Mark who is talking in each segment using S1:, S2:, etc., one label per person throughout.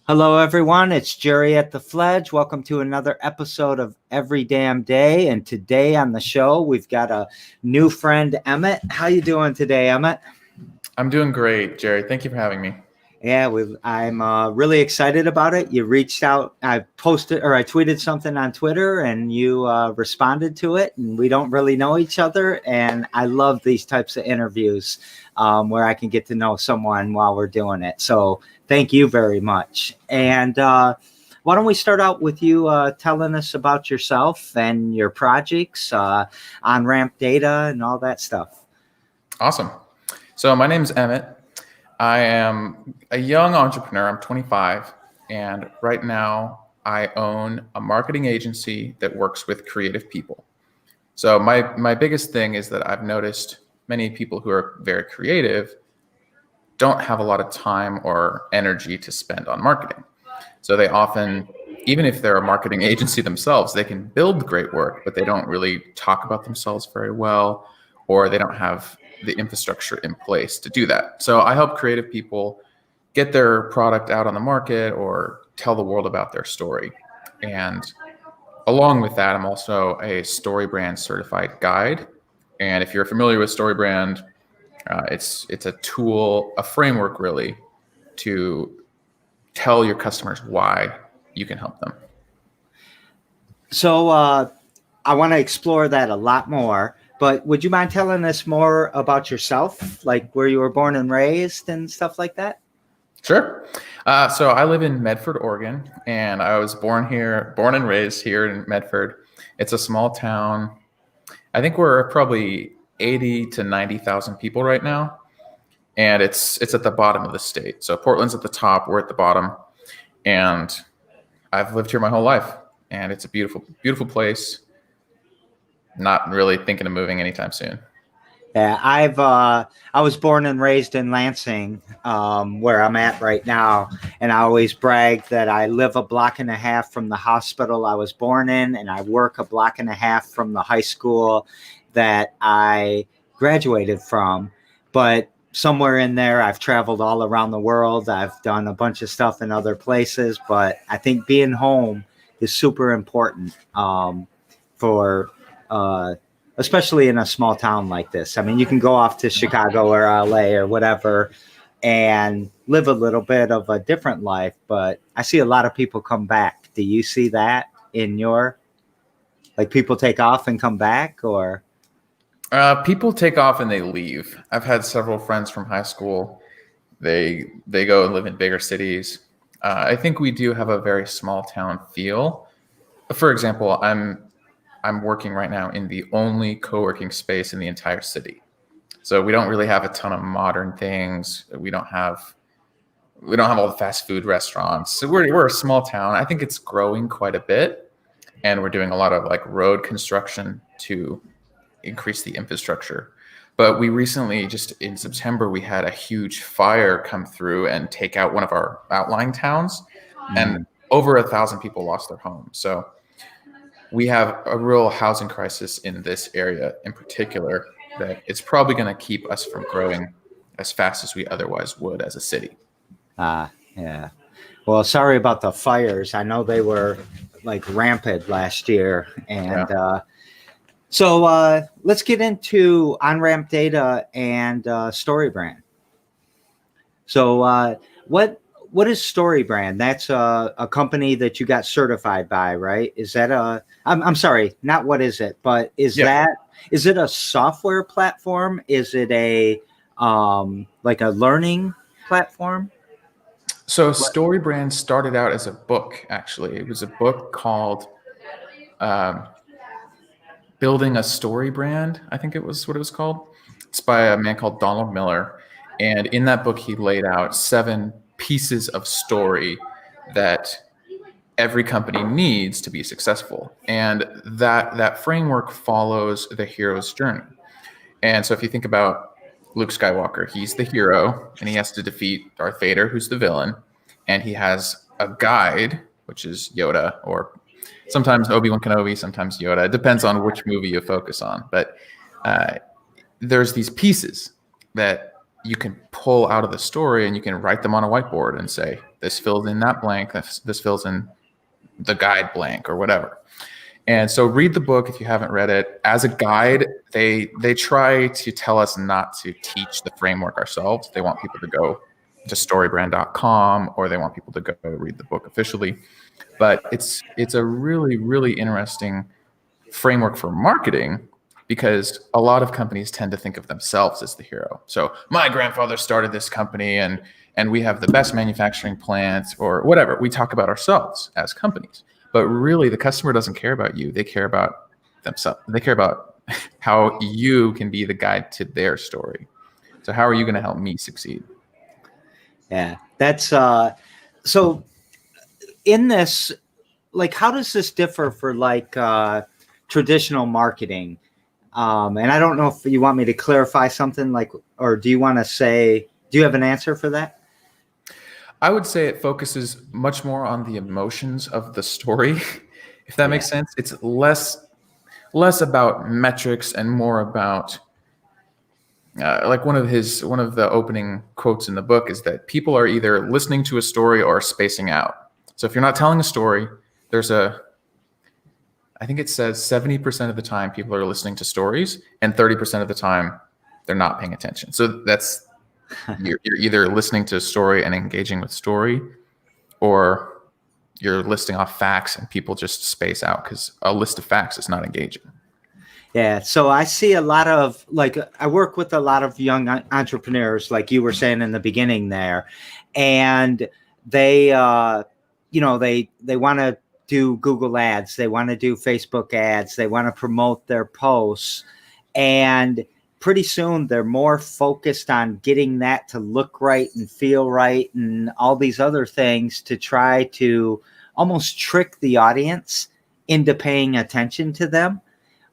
S1: Hello, everyone. It's Jerry at the Fledge. Welcome to another episode of Every Damn Day. And today on the show, we've got a new friend, Emmett. How you doing today, Emmett?
S2: I'm doing great, Jerry. Thank you for having me.
S1: Yeah, I'm really excited about it. You reached out. I tweeted something on Twitter, and you responded to it. And we don't really know each other, and I love these types of interviews where I can get to know someone while we're doing it. So thank you very much. And why don't we start out with you telling us about yourself and your projects, OnRamp data, and all that stuff.
S2: Awesome. So my name's Emmett. I am a young entrepreneur. I'm 25, and right now I own a marketing agency that works with creative people. So my biggest thing is that I've noticed many people who are very creative don't have a lot of time or energy to spend on marketing. So they often, even if they're a marketing agency themselves, they can build great work, but they don't really talk about themselves very well, or they don't have the infrastructure in place to do that. So I help creative people get their product out on the market or tell the world about their story. And along with that, I'm also a StoryBrand certified guide. And if you're familiar with StoryBrand, it's a tool, a framework really, to tell your customers why you can help them.
S1: So I want to explore that a lot more. But would you mind telling us more about yourself, like where you were born and raised and stuff like that?
S2: Sure. So I live in Medford, Oregon, and I was born and raised here in Medford. It's a small town. I think we're probably 80 to 90,000 people right now, and it's at the bottom of the state. So Portland's at the top, we're at the bottom, and I've lived here my whole life, and it's a beautiful, beautiful place. Not really thinking of moving anytime soon.
S1: Yeah, I was born and raised in Lansing, where I'm at right now, and I always brag that I live a block and a half from the hospital I was born in, and I work a block and a half from the high school that I graduated from. But somewhere in there, I've traveled all around the world. I've done a bunch of stuff in other places, but I think being home is super important for especially in a small town like this. I mean, you can go off to Chicago or LA or whatever and live a little bit of a different life, but I see a lot of people come back. Do you see that in your, like, people take off and come back, or?
S2: People take off and they leave. I've had several friends from high school. They go and live in bigger cities. I think we do have a very small town feel. For example, I'm working right now in the only co-working space in the entire city. So we don't really have a ton of modern things. We don't have all the fast food restaurants. So we're a small town. I think it's growing quite a bit, and we're doing a lot of like road construction to increase the infrastructure. But we recently, just in September, we had a huge fire come through and take out one of our outlying towns, and over 1,000 people lost their homes. So we have a real housing crisis in this area in particular that it's probably going to keep us from growing as fast as we otherwise would as a city.
S1: Yeah. Well, sorry about the fires. I know they were like rampant last year. And so let's get into OnRamp data and StoryBrand. So what is StoryBrand? That's a company that you got certified by, right? Is that I'm sorry, not what is it, but is it a software platform? Is it a like a learning platform?
S2: So StoryBrand started out as a book, actually. It was a book called Building a Story Brand, I think it was what it was called. It's by a man called Donald Miller. And in that book, he laid out 7 pieces of story that every company needs to be successful. And that framework follows the hero's journey. And so if you think about Luke Skywalker, he's the hero and he has to defeat Darth Vader, who's the villain. And he has a guide, which is Yoda, or sometimes Obi-Wan Kenobi, sometimes Yoda. It depends on which movie you focus on. But there's these pieces that you can pull out of the story and you can write them on a whiteboard and say, this fills in that blank, this fills in the guide blank or whatever. And so read the book if you haven't read it. As a guide, they try to tell us not to teach the framework ourselves. They want people to go to StoryBrand.com, or they want people to go read the book officially. But it's a really, really interesting framework for marketing, because a lot of companies tend to think of themselves as the hero. So my grandfather started this company and we have the best manufacturing plants or whatever. We talk about ourselves as companies, but really the customer doesn't care about you. They care about themselves. They care about how you can be the guide to their story. So how are you going to help me succeed?
S1: Yeah, that's so in this, like, how does this differ for like traditional marketing? And I don't know if you want me to clarify something, like, or do you want to say, do you have an answer for that?
S2: I would say it focuses much more on the emotions of the story, if that makes sense. It's less about metrics and more about like one of the opening quotes in the book is that people are either listening to a story or spacing out. So if you're not telling a story, I think it says 70% of the time people are listening to stories, and 30% of the time they're not paying attention. So that's you're either listening to a story and engaging with story, or you're listing off facts and people just space out because a list of facts is not engaging.
S1: Yeah. So I see a lot of, like, I work with a lot of young entrepreneurs, like you were saying in the beginning there, and they, they want to do Google ads. They want to do Facebook ads. They want to promote their posts. And pretty soon they're more focused on getting that to look right and feel right and all these other things to try to almost trick the audience into paying attention to them.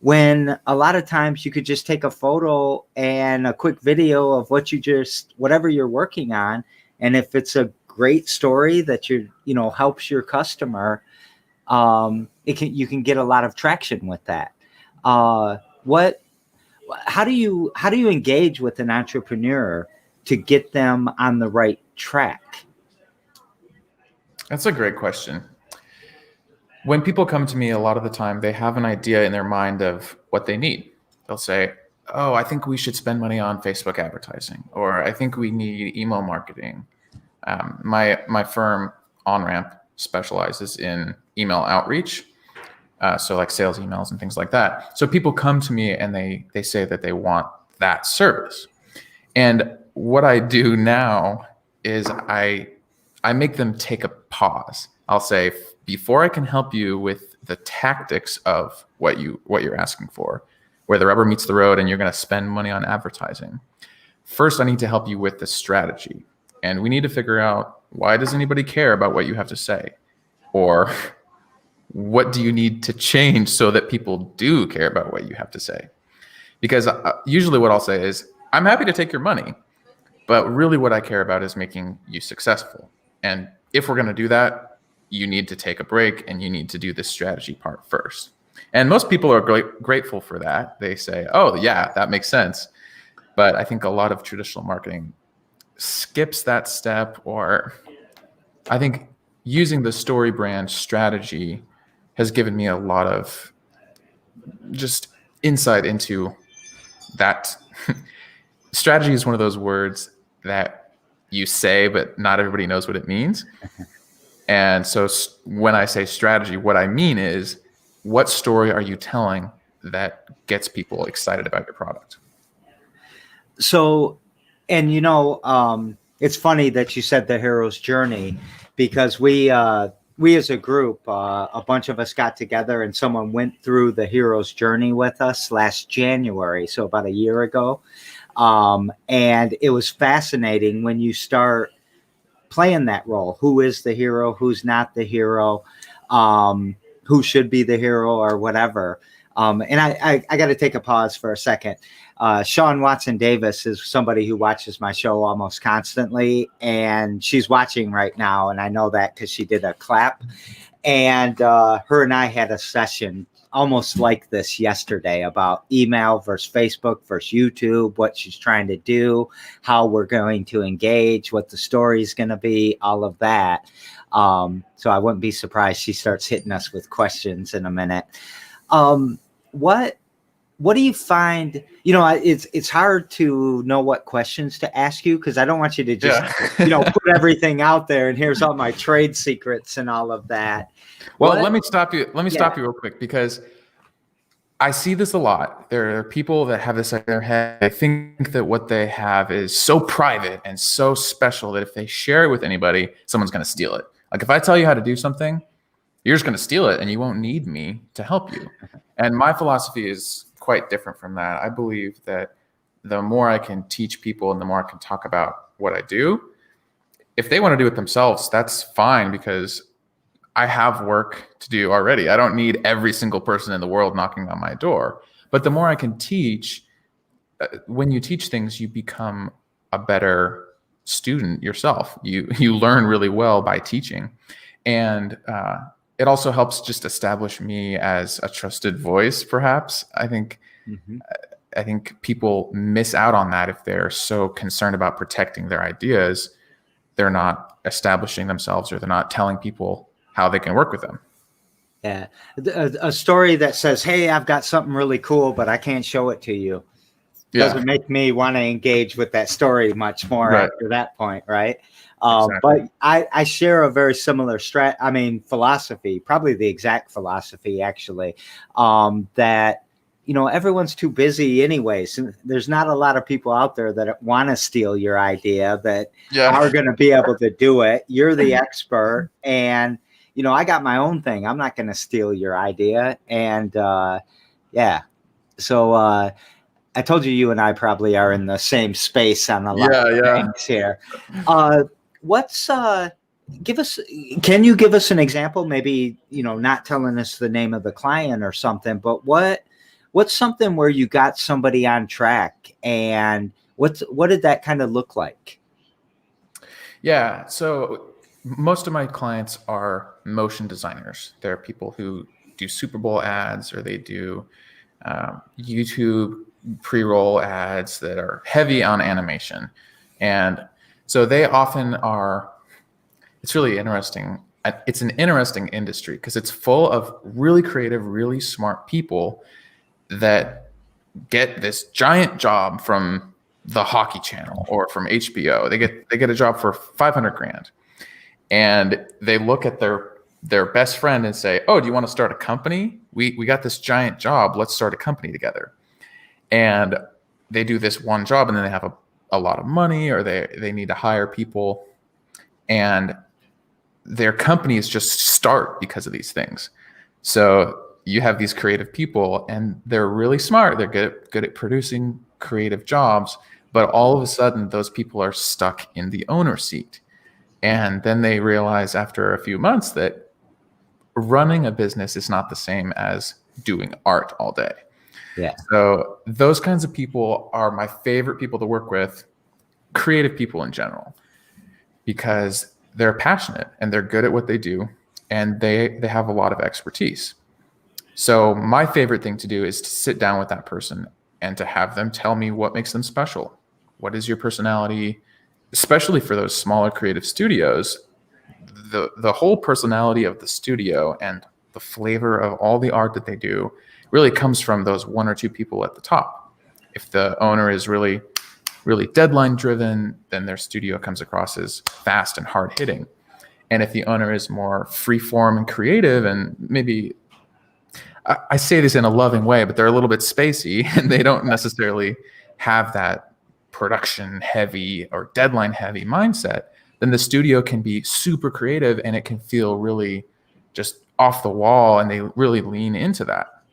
S1: When a lot of times you could just take a photo and a quick video of whatever you're working on. And if it's a great story that helps your customer, you can get a lot of traction with that. How do you engage with an entrepreneur to get them on the right track?
S2: That's a great question. When people come to me, a lot of the time they have an idea in their mind of what they need. They'll say, oh, I think we should spend money on Facebook advertising, or I think we need email marketing. My firm, OnRamp, specializes in email outreach. So like sales emails and things like that. So people come to me and they say that they want that service. And what I do now is I make them take a pause. I'll say, before I can help you with the tactics of what you're asking for, where the rubber meets the road and you're going to spend money on advertising, first I need to help you with the strategy. And we need to figure out, why does anybody care about what you have to say? Or what do you need to change so that people do care about what you have to say? Because usually what I'll say is, I'm happy to take your money, but really what I care about is making you successful. And if we're going to do that, you need to take a break and you need to do the strategy part first. And most people are grateful for that. They say, oh yeah, that makes sense. But I think a lot of traditional marketing skips that step, or I think using the StoryBrand strategy has given me a lot of just insight into that. Strategy is one of those words that you say, but not everybody knows what it means. And so when I say strategy, what I mean is, what story are you telling that gets people excited about your product?
S1: So, and it's funny that you said the hero's journey, because we as a group, a bunch of us got together and someone went through the hero's journey with us last January, so about a year ago. And it was fascinating when you start playing that role. Who is the hero? Who's not the hero? Who should be the hero or whatever? And I got to take a pause for a second. Sean Watson Davis is somebody who watches my show almost constantly, and she's watching right now. And I know that because she did a clap, and her and I had a session almost like this yesterday about email versus Facebook versus YouTube, what she's trying to do, how we're going to engage, what the story is going to be, all of that. So I wouldn't be surprised she starts hitting us with questions in a minute. What do you find? It's hard to know what questions to ask you because I don't want you to just put everything out there and here's all my trade secrets and all of that.
S2: Well, let me stop you. Let me stop you real quick because I see this a lot. There are people that have this in their head. They think that what they have is so private and so special that if they share it with anybody, someone's going to steal it. Like if I tell you how to do something, you're just going to steal it and you won't need me to help you. And my philosophy is quite different from that. I believe that the more I can teach people and the more I can talk about what I do, if they want to do it themselves, that's fine because I have work to do already. I don't need every single person in the world knocking on my door. But the more I can teach, when you teach things, you become a better student yourself. You learn really well by teaching. And it also helps just establish me as a trusted voice, perhaps. I think people miss out on that if they're so concerned about protecting their ideas. They're not establishing themselves or they're not telling people how they can work with them.
S1: Yeah. A story that says, hey, I've got something really cool, but I can't show it to you. Doesn't make me want to engage with that story much more after that point, right? Exactly. But I share a very similar philosophy, probably the exact philosophy, actually, that, everyone's too busy anyways. And there's not a lot of people out there that want to steal your idea that are going to be able to do it. You're the expert. And, I got my own thing. I'm not going to steal your idea. And so I told you and I probably are in the same space on a lot of things here. Can you give us an example? Maybe, not telling us the name of the client or something, but what's something where you got somebody on track and what did that kind of look like?
S2: Yeah. So most of my clients are motion designers. They're people who do Super Bowl ads or they do YouTube pre-roll ads that are heavy on animation. And so they often are, it's really interesting. It's an interesting industry because it's full of really creative, really smart people that get this giant job from the Hockey Channel or from HBO. They get a job for $500,000. And they look at their best friend and say, oh, do you want to start a company? We got this giant job. Let's start a company together. And they do this one job and then they have a lot of money or they need to hire people. And their companies just start because of these things. So you have these creative people and they're really smart. They're good at producing creative jobs. But all of a sudden, those people are stuck in the owner seat. And then they realize after a few months that running a business is not the same as doing art all day.
S1: Yeah.
S2: So those kinds of people are my favorite people to work with, creative people in general, because they're passionate and they're good at what they do and they have a lot of expertise. So my favorite thing to do is to sit down with that person and to have them tell me what makes them special. What is your personality? Especially for those smaller creative studios, the whole personality of the studio and the flavor of all the art that they do really comes from those one or two people at the top. If the owner is really, really deadline driven, then their studio comes across as fast and hard hitting. And if the owner is more free form and creative and maybe, I say this in a loving way, but they're a little bit spacey and they don't necessarily have that production heavy or deadline heavy mindset, then the studio can be super creative and it can feel really just off the wall and they really lean into that.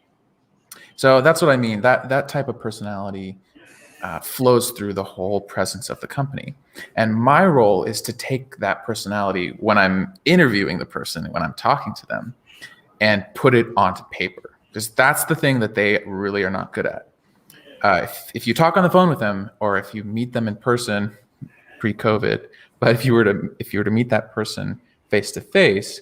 S2: So that's what I mean. That type of personality flows through the whole presence of the company. And my role is to take that personality when I'm interviewing the person, when I'm talking to them, and put it onto paper, because that's the thing that they really are not good at. If you talk on the phone with them or if you meet them in person pre-COVID, but if you were to meet that person face to face,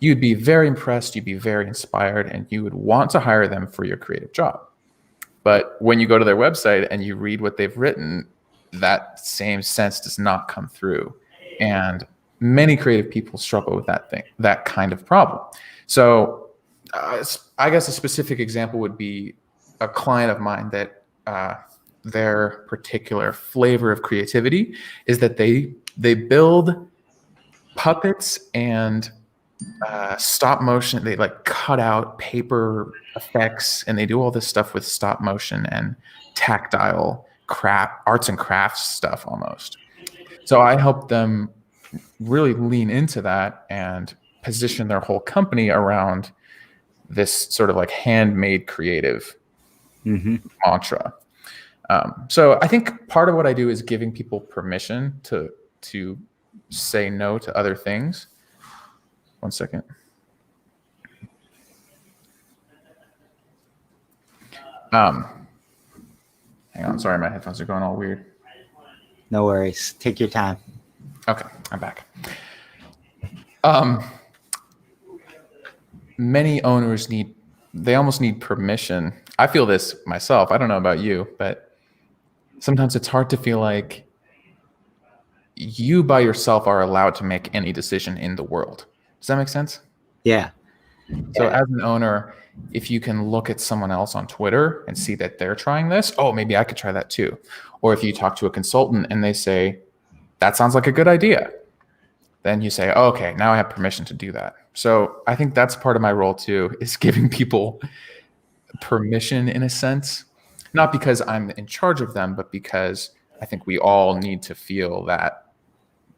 S2: you'd be very impressed, you'd be very inspired, and you would want to hire them for your creative job. But when you go to their website and you read what they've written, that same sense does not come through. And many creative people struggle with that kind of problem. So I guess a specific example would be a client of mine that their particular flavor of creativity is that they build puppets and stop motion. They like cut out paper effects, and they do all this stuff with stop motion and tactile arts and crafts stuff almost. So I help them really lean into that and position their whole company around this sort of like handmade creative mantra. So I think part of what I do is giving people permission to say no to other things. One second. Hang on, sorry, my headphones are going all weird.
S1: No worries. Take your time.
S2: Okay, I'm back. Many owners they almost need permission. I feel this myself. I don't know about you, but sometimes it's hard to feel like you by yourself are allowed to make any decision in the world. Does that make sense?
S1: Yeah.
S2: So as an owner, if you can look at someone else on Twitter and see that they're trying this, oh, maybe I could try that too. Or if you talk to a consultant and they say, that sounds like a good idea, then you say, oh, okay, now I have permission to do that. So I think that's part of my role too, is giving people permission in a sense, not because I'm in charge of them, but because I think we all need to feel that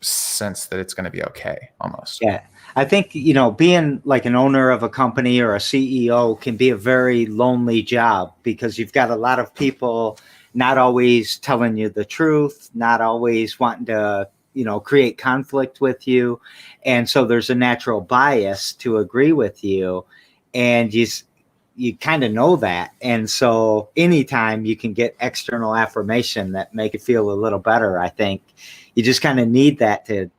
S2: sense that it's going to be okay almost.
S1: Yeah. I think, being like an owner of a company or a CEO can be a very lonely job because you've got a lot of people not always telling you the truth, not always wanting to, create conflict with you. And so there's a natural bias to agree with you. And you kind of know that. And so anytime you can get external affirmation that make you feel a little better, I think you just kind of need that to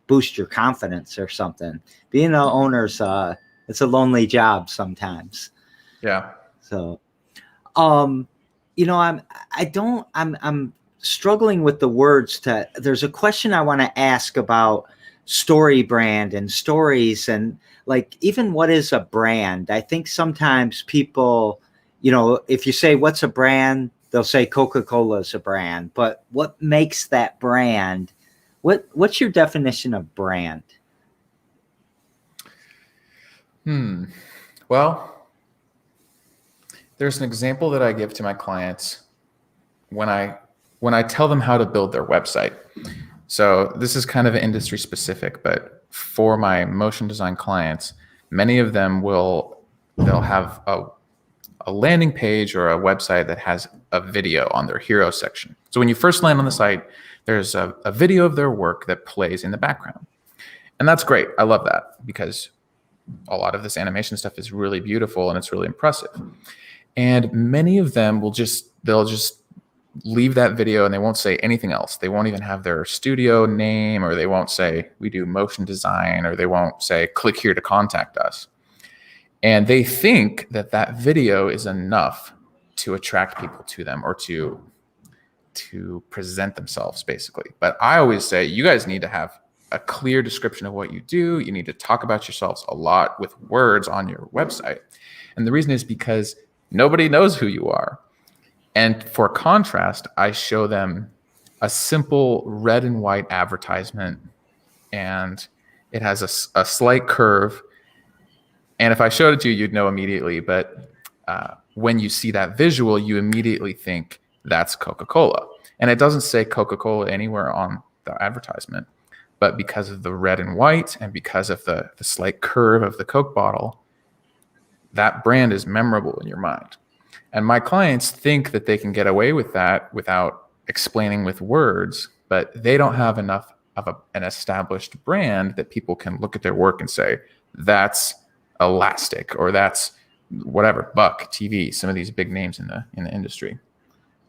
S1: boost your confidence or something. Being an owner's it's a lonely job sometimes.
S2: Yeah.
S1: So, I'm struggling with the words there's a question I want to ask about StoryBrand and stories and like even what is a brand. I think sometimes people, if you say what's a brand, they'll say Coca-Cola is a brand, but what makes that brand? What's your definition of brand?
S2: Well, there's an example that I give to my clients when I tell them how to build their website. So this is kind of industry specific, but for my motion design clients, many of them they'll have a landing page or a website that has a video on their hero section. So when you first land on the site, there's a video of their work that plays in the background. And that's great. I love that because a lot of this animation stuff is really beautiful and it's really impressive. And many of them they'll just leave that video and they won't say anything else. They won't even have their studio name, or they won't say we do motion design, or they won't say click here to contact us. And they think that video is enough to attract people to them or to present themselves basically. But I always say you guys need to have a clear description of what you do. You need to talk about yourselves a lot with words on your website. And the reason is because nobody knows who you are. And for contrast, I show them a simple red and white advertisement, and it has a slight curve. And if I showed it to you, you'd know immediately. But when you see that visual, you immediately think that's Coca-Cola. And it doesn't say Coca-Cola anywhere on the advertisement. But because of the red and white and because of the slight curve of the Coke bottle, that brand is memorable in your mind. And my clients think that they can get away with that without explaining with words, but they don't have enough of an established brand that people can look at their work and say, that's Elastic, or that's whatever, Buck TV, some of these big names in the industry.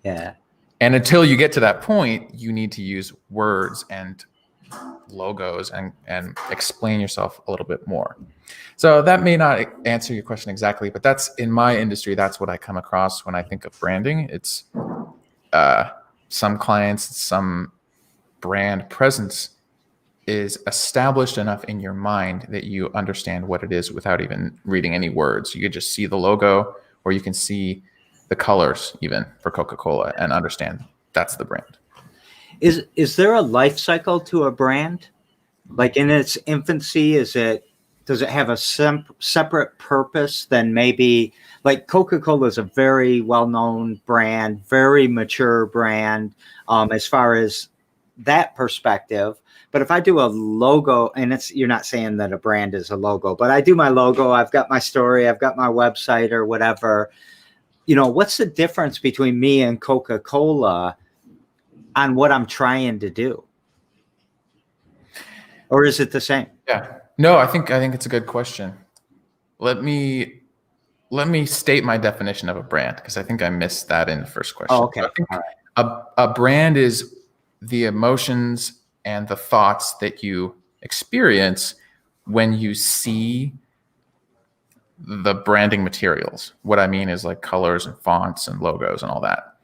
S1: Yeah.
S2: And until you get to that point, you need to use words and logos and explain yourself a little bit more. So that may not answer your question exactly, but that's in my industry. That's what I come across when I think of branding. It's some clients, some brand presence is established enough in your mind that you understand what it is without even reading any words. You could just see the logo, or you can see the colors even for Coca-Cola and understand that's the brand.
S1: Is there a life cycle to a brand? Like in its infancy, does it have a separate purpose than maybe like Coca-Cola is a very well-known brand, very mature brand as far as that perspective. But if I do a logo, and you're not saying that a brand is a logo, but I do my logo, I've got my story, I've got my website or whatever, what's the difference between me and Coca-Cola on what I'm trying to do? Or is it the same?
S2: Yeah. No, I think it's a good question. Let me state my definition of a brand, because I think I missed that in the first question.
S1: Oh, okay.
S2: I think
S1: all right.
S2: a brand is the emotions and the thoughts that you experience when you see the branding materials. What I mean is like colors and fonts and logos and all that.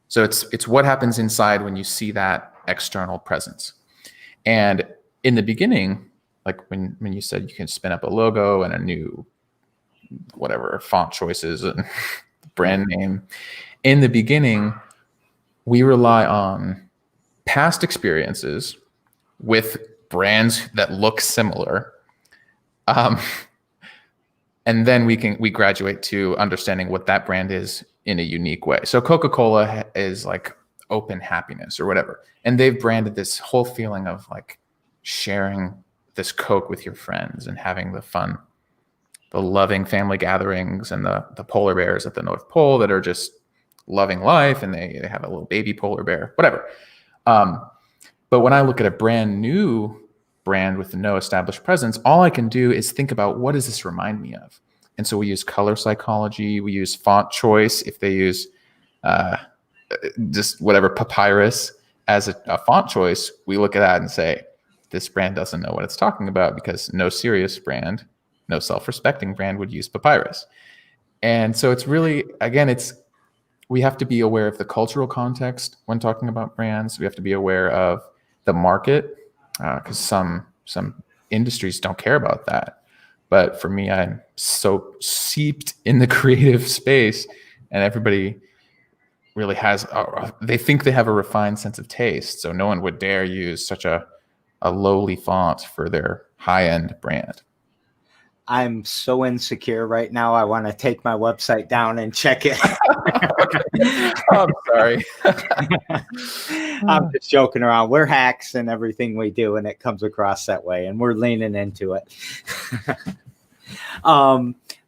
S2: So it's what happens inside when you see that external presence. And in the beginning, like when you said you can spin up a logo and a new whatever font choices and brand name, in the beginning, we rely on past experiences with brands that look similar. And then we graduate to understanding what that brand is in a unique way. So Coca-Cola is like open happiness or whatever. And they've branded this whole feeling of like sharing this Coke with your friends and having the fun, the loving family gatherings and the polar bears at the North Pole that are just loving life, and they have a little baby polar bear, whatever. But when I look at a brand new brand with no established presence, all I can do is think about, what does this remind me of? And so we use color psychology, we use font choice. If they use just whatever papyrus as a font choice, we look at that and say, this brand doesn't know what it's talking about, because no serious brand, no self-respecting brand would use papyrus. And so it's really, again, we have to be aware of the cultural context when talking about brands. We have to be aware of the market, because some industries don't care about that. But for me, I'm so seeped in the creative space, and everybody really they think they have a refined sense of taste. So no one would dare use such a lowly font for their high-end brand.
S1: I'm so insecure right now. I want to take my website down and check it.
S2: I'm sorry.
S1: I'm just joking around. We're hacks in everything we do, and it comes across that way, and we're leaning into it.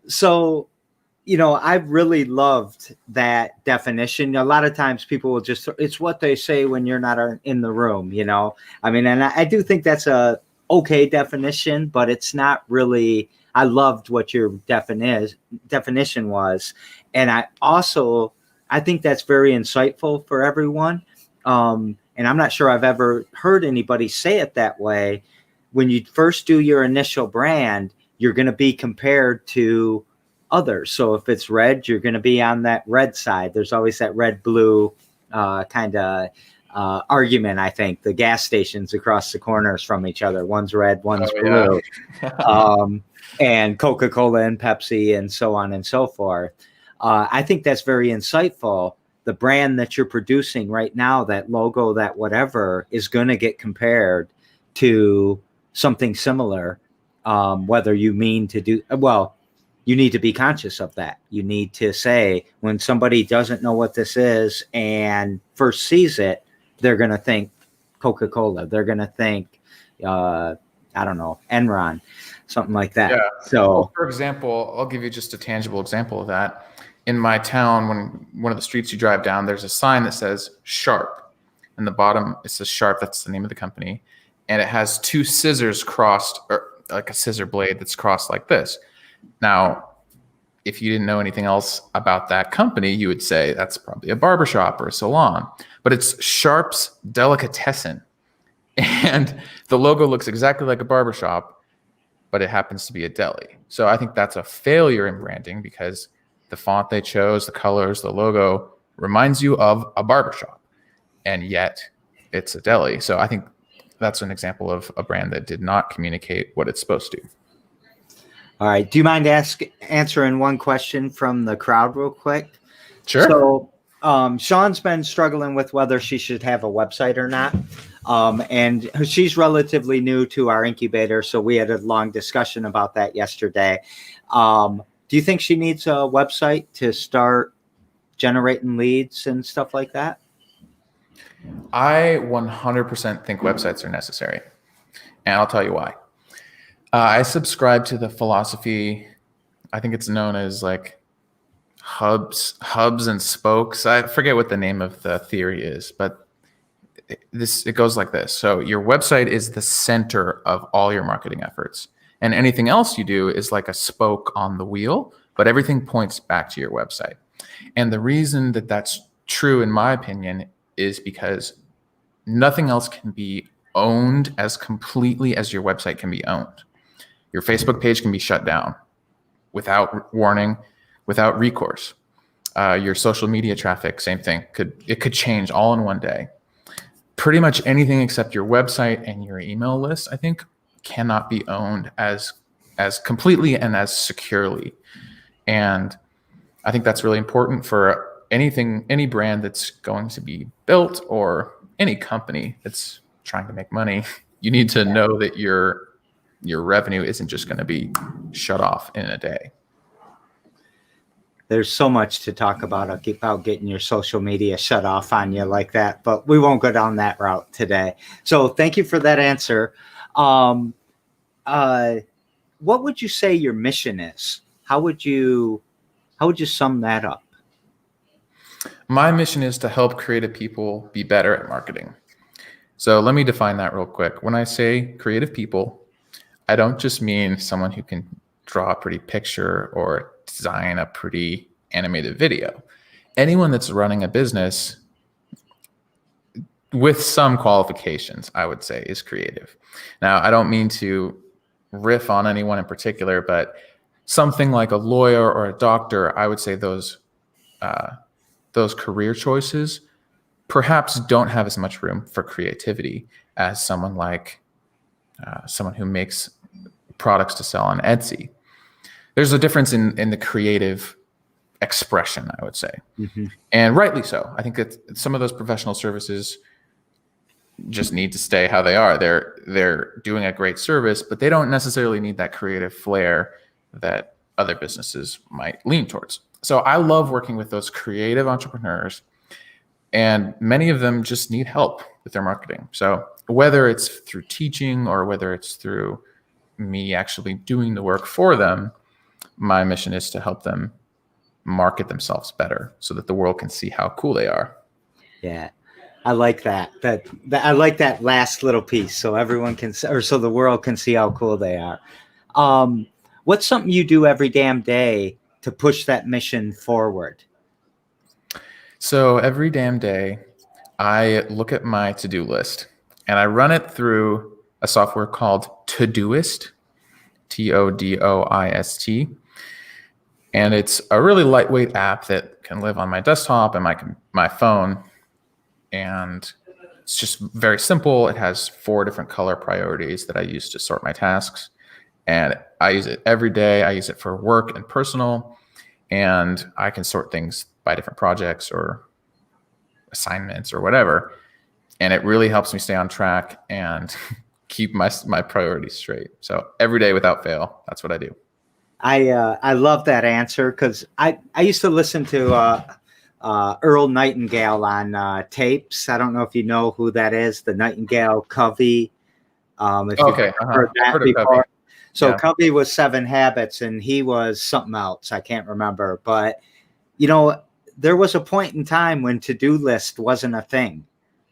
S1: So, I've really loved that definition. A lot of times people will it's what they say when you're not in the room, I mean, and I do think that's a okay definition, but it's not really. I loved what your definition was. And I think that's very insightful for everyone. And I'm not sure I've ever heard anybody say it that way. When you first do your initial brand, you're going to be compared to others. So if it's red, you're going to be on that red side. There's always that red-blue kind of argument, I think. The gas stations across the corners from each other. One's red, one's blue. And Coca-Cola and Pepsi and so on and so forth. I think that's very insightful. The brand that you're producing right now, that logo, that whatever, is going to get compared to something similar, whether you mean to do, well, you need to be conscious of that. You need to say, when somebody doesn't know what this is and first sees it, they're going to think Coca-Cola. They're going to think, I don't know, Enron, something like that.
S2: Yeah.
S1: So,
S2: well, for example, I'll give you just a tangible example of that. In my town, when one of the streets you drive down, there's a sign that says Sharp. And the bottom, it says Sharp. That's the name of the company. And it has two scissors crossed, or like a scissor blade that's crossed like this. Now, if you didn't know anything else about that company, you would say that's probably a barbershop or a salon. But it's Sharp's Delicatessen. and the logo looks exactly like a barbershop, but it happens to be a deli. So I think that's a failure in branding because the font they chose, the colors, the logo reminds you of a barbershop, and yet it's a deli. So I think that's an example of a brand that did not communicate what it's supposed to.
S1: All right. Do you mind answering one question from the crowd real quick?
S2: Sure.
S1: So Sean's been struggling with whether she should have a website or not. And she's relatively new to our incubator, so we had a long discussion about that yesterday. Do you think she needs a website to start generating leads and stuff like that?
S2: I 100% think websites are necessary, and I'll tell you why. I subscribe to the philosophy, I think it's known as like hubs and spokes. I forget what the name of the theory is, but it goes like this. So your website is the center of all your marketing efforts, and anything else you do is like a spoke on the wheel, but everything points back to your website. And the reason that that's true, in my opinion, is because nothing else can be owned as completely as your website can be owned. Your Facebook page can be shut down without warning, without recourse. Your social media traffic, same thing. It could change all in one day. Pretty much anything except your website and your email list, I think, cannot be owned as completely and as securely. And I think that's really important for any brand that's going to be built, or any company that's trying to make money. You need to know that your revenue isn't just going to be shut off in a day.
S1: There's so much to talk about getting your social media shut off on you like that, but we won't go down that route today. So thank you for that answer. What would you say your mission is? How would you sum that up?
S2: My mission is to help creative people be better at marketing. So let me define that real quick. When I say creative people, I don't just mean someone who can draw a pretty picture or design a pretty animated video. Anyone that's running a business with some qualifications, I would say, is creative. Now, I don't mean to riff on anyone in particular, but something like a lawyer or a doctor, I would say those career choices perhaps don't have as much room for creativity as someone like someone who makes products to sell on Etsy. There's a difference in the creative expression, I would say. Mm-hmm. And rightly so. I think that some of those professional services just need to stay how they are. They're doing a great service, but they don't necessarily need that creative flair that other businesses might lean towards. So I love working with those creative entrepreneurs, and many of them just need help with their marketing. So whether it's through teaching or whether it's through me actually doing the work for them, my mission is to help them market themselves better so that the world can see how cool they are.
S1: Yeah. I like that. I like that last little piece, so everyone can, or so the world can see how cool they are. What's something you do every damn day to push that mission forward?
S2: So every damn day, I look at my to-do list and I run it through a software called Todoist, Todoist. And it's a really lightweight app that can live on my desktop and my phone. And it's just very simple. It has 4 different color priorities that I use to sort my tasks. And I use it every day. I use it for work and personal. And I can sort things by different projects or assignments or whatever. And it really helps me stay on track and keep my priorities straight. So every day without fail, that's what I do.
S1: I love that answer because I used to listen to Earl Nightingale on tapes. I don't know if you know who that is, the Nightingale Covey. If you've heard that before. So yeah. Covey was 7 Habits and he was something else. I can't remember. But, there was a point in time when to-do list wasn't a thing.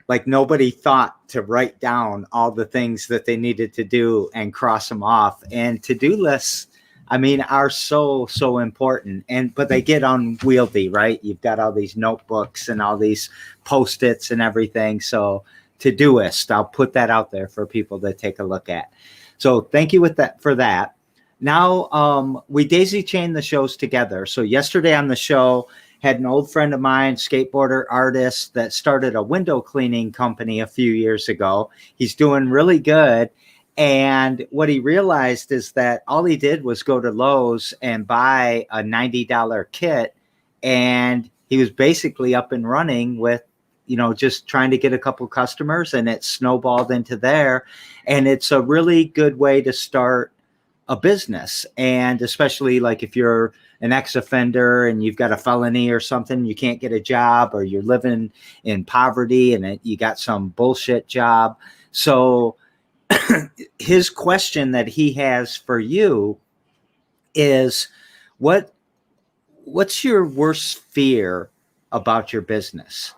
S1: Like nobody thought to write down all the things that they needed to do and cross them off. And to-do lists, are so important. But they get unwieldy, right? You've got all these notebooks and all these Post-its and everything. So Todoist. I'll put that out there for people to take a look at. So thank you for that. Now we daisy chain the shows together. So yesterday on the show, had an old friend of mine, skateboarder, artist, that started a window cleaning company a few years ago. He's doing really good. And what he realized is that all he did was go to Lowe's and buy a $90 kit. And he was basically up and running with, just trying to get a couple customers, and it snowballed into there. And it's a really good way to start a business. And especially like if you're an ex-offender and you've got a felony or something, you can't get a job, or you're living in poverty and you got some bullshit job. So his question that he has for you is, what's your worst fear about your business?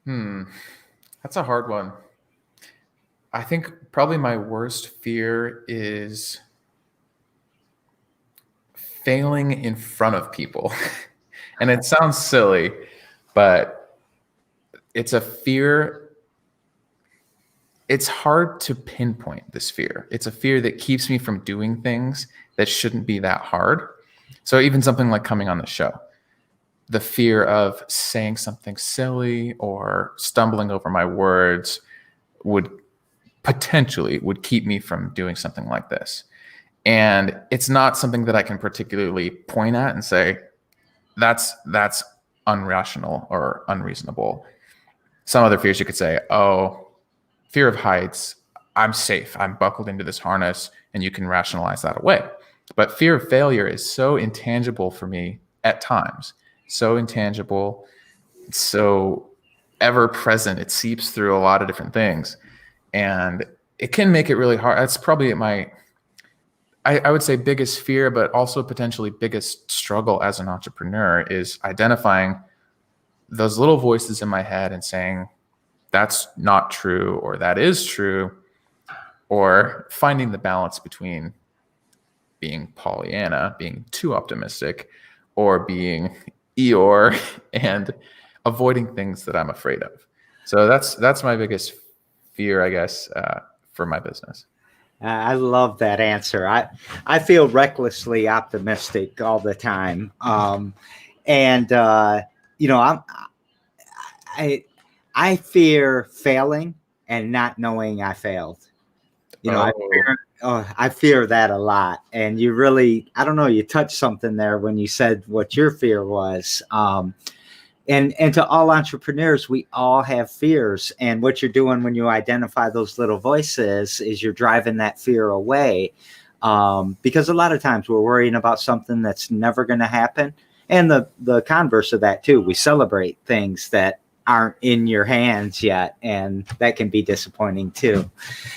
S2: That's a hard one. I think probably my worst fear is failing in front of people. And it sounds silly, but it's a fear. It's hard to pinpoint this fear. It's a fear that keeps me from doing things that shouldn't be that hard. So even something like coming on the show, the fear of saying something silly or stumbling over my words would keep me from doing something like this. And it's not something that I can particularly point at and say, that's unrational or unreasonable. Some other fears you could say, oh, fear of heights, I'm safe, I'm buckled into this harness, and you can rationalize that away. But fear of failure is so intangible for me at times, so intangible, so ever present. It seeps through a lot of different things, and it can make it really hard. That's probably I would say biggest fear, but also potentially biggest struggle as an entrepreneur, is identifying those little voices in my head and saying, that's not true, or that is true, or finding the balance between being Pollyanna, being too optimistic, or being Eeyore and avoiding things that I'm afraid of. So that's my biggest fear, I guess, for my business.
S1: I love that answer. I feel recklessly optimistic all the time. I fear failing and not knowing I failed. I fear that a lot. And you really, I don't know, you touched something there when you said what your fear was. And to all entrepreneurs, we all have fears. And what you're doing when you identify those little voices is you're driving that fear away. Because a lot of times we're worrying about something that's never going to happen. And the converse of that too, we celebrate things that aren't in your hands yet, and that can be disappointing too.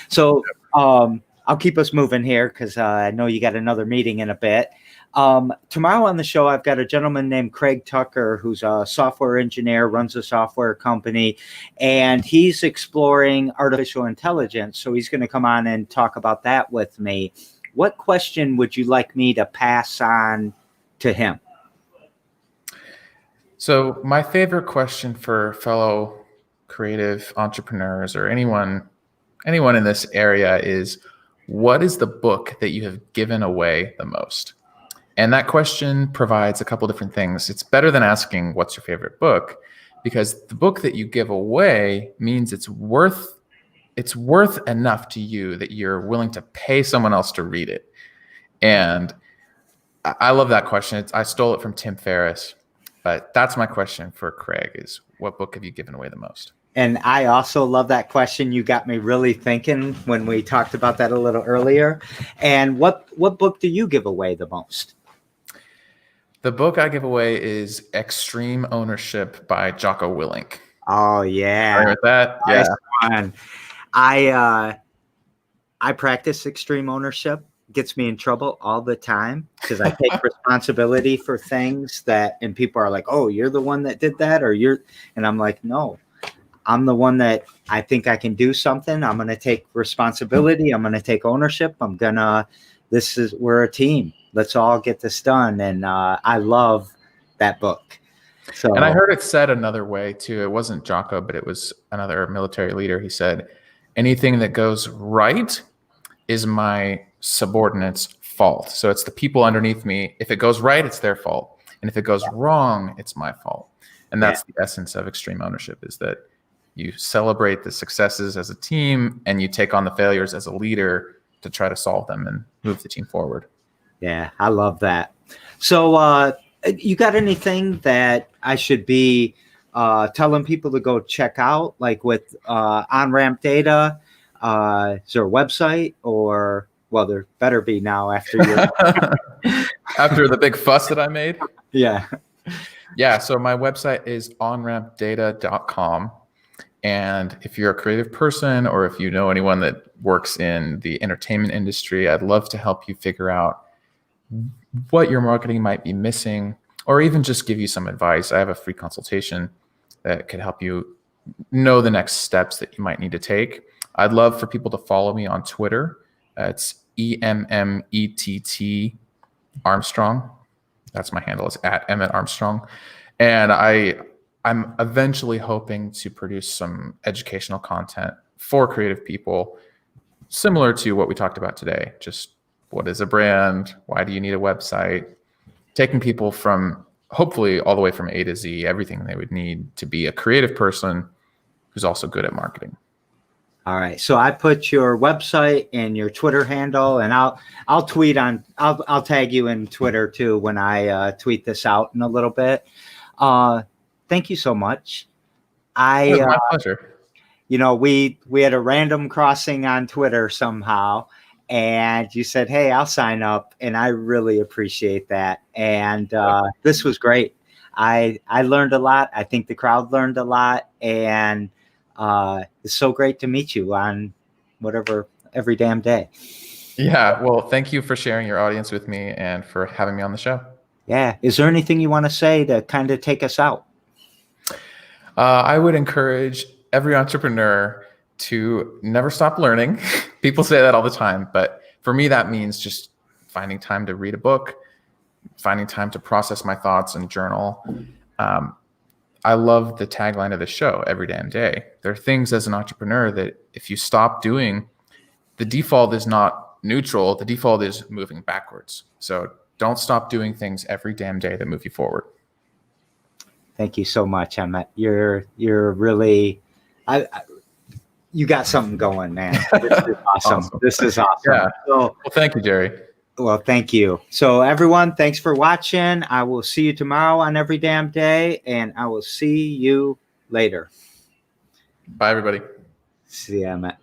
S1: So I'll keep us moving here because I know you got another meeting in a bit. Tomorrow on the show, I've got a gentleman named Craig Tucker, who's a software engineer, runs a software company, and he's exploring artificial intelligence. So he's going to come on and talk about that with me. What question would you like me to pass on to him?
S2: So my favorite question for fellow creative entrepreneurs or anyone in this area is, what is the book that you have given away the most? And that question provides a couple different things. It's better than asking what's your favorite book, because the book that you give away means it's worth enough to you that you're willing to pay someone else to read it. And I love that question. I stole it from Tim Ferriss. But that's my question for Craig, is what book have you given away the most?
S1: And I also love that question. You got me really thinking when we talked about that a little earlier. And what book do you give away the most?
S2: The book I give away is Extreme Ownership by Jocko Willink.
S1: Oh, yeah.
S2: Right with that? Yeah.
S1: Fun. I practice extreme ownership. Gets me in trouble all the time because I take responsibility for things and people are like, oh, you're the one that did that, and I'm like, no, I'm the one that I think I can do something. I'm going to take responsibility. I'm going to take ownership. We're a team. Let's all get this done. And I love that book. So,
S2: And I heard it said another way too. It wasn't Jocko, but it was another military leader. He said, anything that goes right is my subordinate's fault. So it's the people underneath me. If it goes right, it's their fault. And if it goes wrong, it's my fault. And that's the essence of extreme ownership, is that you celebrate the successes as a team and you take on the failures as a leader to try to solve them and move the team forward.
S1: yeah, I love that. So, you got anything that I should be telling people to go check out, like with OnRamp data? Is there a website, or, well, there better be now after your
S2: After the big fuss that I made.
S1: yeah.
S2: Yeah, so my website is onrampdata.com. And if you're a creative person, or if you know anyone that works in the entertainment industry, I'd love to help you figure out what your marketing might be missing, or even just give you some advice. I have a free consultation that could help you know the next steps that you might need to take. I'd love for people to follow me on Twitter. It's EMMETT Armstrong. That's my handle. It's at Emmett Armstrong. And I'm eventually hoping to produce some educational content for creative people, similar to what we talked about today. Just what is a brand? Why do you need a website? Taking people from, hopefully, all the way from A to Z, everything they would need to be a creative person who's also good at marketing.
S1: All right. So I put your website and your Twitter handle, and I'll tweet on. I'll tag you in Twitter too when I tweet this out in a little bit. Thank you so much.
S2: It was my pleasure.
S1: You know, we had a random crossing on Twitter somehow, and you said, "Hey, I'll sign up," and I really appreciate that. And this was great. I learned a lot. I think the crowd learned a lot, and it's so great to meet you on whatever every damn day.
S2: Yeah. Well, thank you for sharing your audience with me and for having me on the show.
S1: Yeah. Is there anything you want to say to kind of take us out?
S2: I would encourage every entrepreneur to never stop learning. People say that all the time, but for me, that means just finding time to read a book, finding time to process my thoughts and journal. I love the tagline of the show, every damn day. There are things as an entrepreneur that if you stop doing, the default is not neutral. The default is moving backwards. So don't stop doing things every damn day that move you forward.
S1: Thank you so much, Emmett. You're really, you got something going, man. This is awesome. This is awesome.
S2: Yeah.
S1: So,
S2: well, thank you, Jerry.
S1: Well, thank you. So everyone, thanks for watching. I will see you tomorrow on Every Damn Day, and I will see you later.
S2: Bye, everybody.
S1: See you, Emmett.